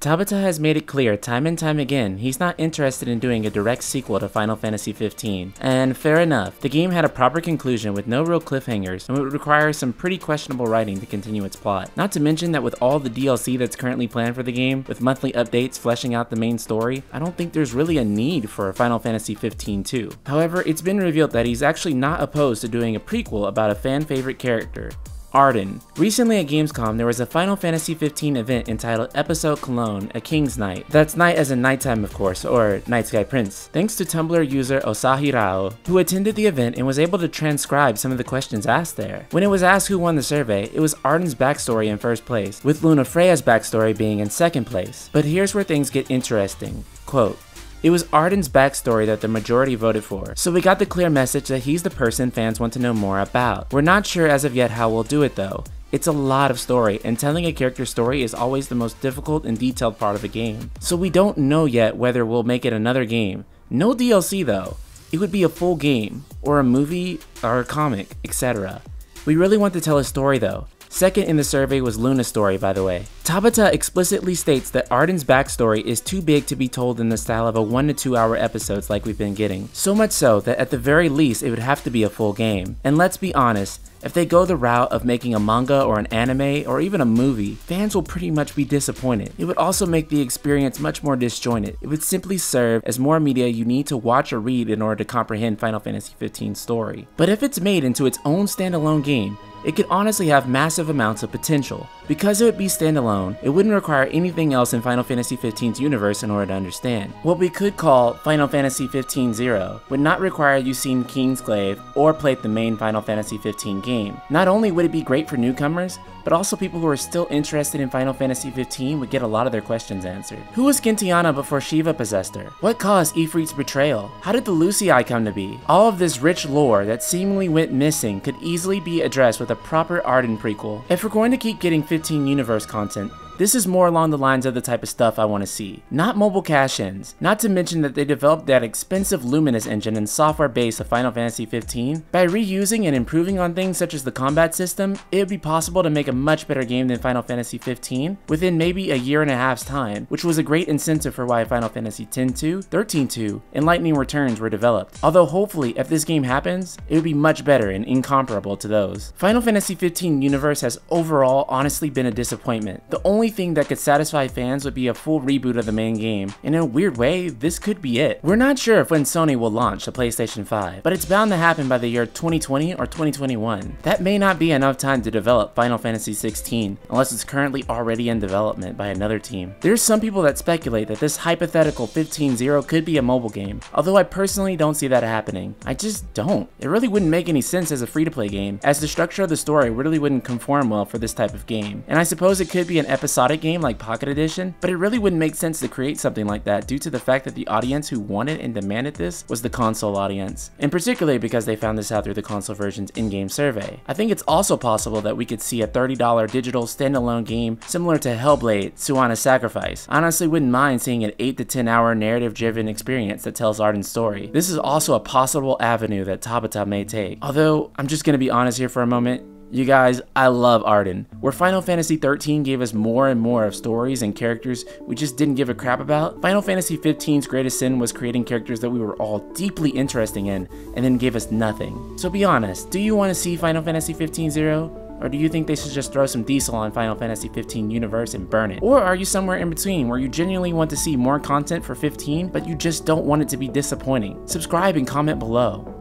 Tabata has made it clear time and time again he's not interested in doing a direct sequel to Final Fantasy XV, and fair enough, the game had a proper conclusion with no real cliffhangers and would require some pretty questionable writing to continue its plot. Not to mention that with all the DLC that's currently planned for the game, with monthly updates fleshing out the main story, I don't think there's really a need for a Final Fantasy XV 2. However, it's been revealed that he's actually not opposed to doing a prequel about a fan favorite character, Ardyn. Recently at Gamecom, there was a Final Fantasy XV event entitled Episode Cologne, A King's Night. That's night as in nighttime of course, or Night Sky Prince. Thanks to Tumblr user Osahirao, who attended the event and was able to transcribe some of the questions asked there. When it was asked who won the survey, it was Ardyn's backstory in first place, with Lunafreya's backstory being in second place. But here's where things get interesting. Quote, "It was Ardyn's backstory that the majority voted for, so we got the clear message that he's the person fans want to know more about. We're not sure as of yet how we'll do it though. It's a lot of story, and telling a character's story is always the most difficult and detailed part of a game. So we don't know yet whether we'll make it another game. No DLC though. It would be a full game, or a movie, or a comic, etc. We really want to tell a story though." Second in the survey was Luna's story, by the way. Tabata explicitly states that Ardyn's backstory is too big to be told in the style of a 1 to 2 hour episodes like we've been getting. So much so that at the very least it would have to be a full game. And let's be honest, if they go the route of making a manga or an anime or even a movie, fans will pretty much be disappointed. It would also make the experience much more disjointed. It would simply serve as more media you need to watch or read in order to comprehend Final Fantasy XV's story. But if it's made into its own standalone game, it could honestly have massive amounts of potential. Because it would be standalone, it wouldn't require anything else in Final Fantasy XV's universe in order to understand. What we could call Final Fantasy XV-0 would not require you seen Kingsglaive or played the main Final Fantasy XV game. Not only would it be great for newcomers, but also people who are still interested in Final Fantasy XV would get a lot of their questions answered. Who was Kintiana before Shiva possessed her? What caused Ifrit's betrayal? How did the Lucii come to be? All of this rich lore that seemingly went missing could easily be addressed with a proper Ardyn prequel. If we're going to keep getting 15 universe content, this is more along the lines of the type of stuff I want to see. Not mobile cash-ins. Not to mention that they developed that expensive Luminous engine and software base of Final Fantasy XV. By reusing and improving on things such as the combat system, it would be possible to make a much better game than Final Fantasy XV within maybe a year and a half's time, which was a great incentive for why Final Fantasy X-2, 13-2, and Lightning Returns were developed. Although hopefully, if this game happens, it would be much better and incomparable to those. Final Fantasy XV universe has overall honestly been a disappointment. The only thing that could satisfy fans would be a full reboot of the main game, and in a weird way, this could be it. We're not sure if when Sony will launch the PlayStation 5, but it's bound to happen by the year 2020 or 2021. That may not be enough time to develop Final Fantasy XVI, unless it's currently already in development by another team. There's some people that speculate that this hypothetical 15-0 could be a mobile game, although I personally don't see that happening. I just don't. It really wouldn't make any sense as a free-to-play game, as the structure of the story really wouldn't conform well for this type of game. And I suppose it could be an episodic game like Pocket Edition, but it really wouldn't make sense to create something like that due to the fact that the audience who wanted and demanded this was the console audience, and particularly because they found this out through the console version's in-game survey. I think it's also possible that we could see a $30 digital standalone game similar to Hellblade: Suana's Sacrifice. I honestly wouldn't mind seeing an 8 to 10 hour narrative-driven experience that tells Ardyn's story. This is also a possible avenue that Tabata may take. Although, I'm just gonna be honest here for a moment, you guys, I love Ardyn. Where Final Fantasy XIII gave us more and more of stories and characters we just didn't give a crap about, Final Fantasy XV's greatest sin was creating characters that we were all deeply interested in and then gave us nothing. So be honest, do you want to see Final Fantasy XV-0? Or do you think they should just throw some diesel on Final Fantasy XV universe and burn it? Or are you somewhere in between where you genuinely want to see more content for 15, but you just don't want it to be disappointing? Subscribe and comment below.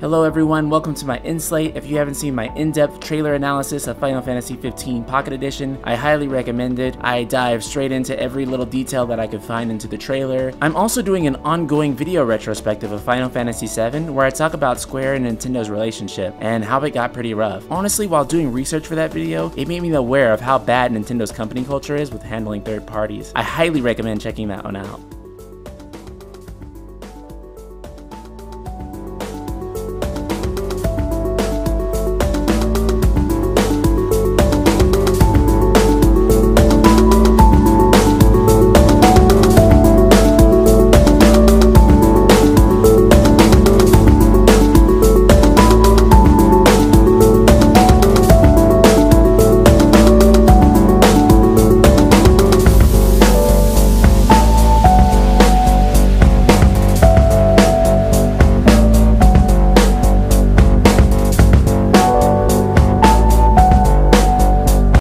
Hello everyone, welcome to my in-slate. If you haven't seen my in-depth trailer analysis of Final Fantasy XV Pocket Edition, I highly recommend it. I dive straight into every little detail that I could find into the trailer. I'm also doing an ongoing video retrospective of Final Fantasy VII where I talk about Square and Nintendo's relationship and how it got pretty rough. Honestly, while doing research for that video, it made me aware of how bad Nintendo's company culture is with handling third parties. I highly recommend checking that one out.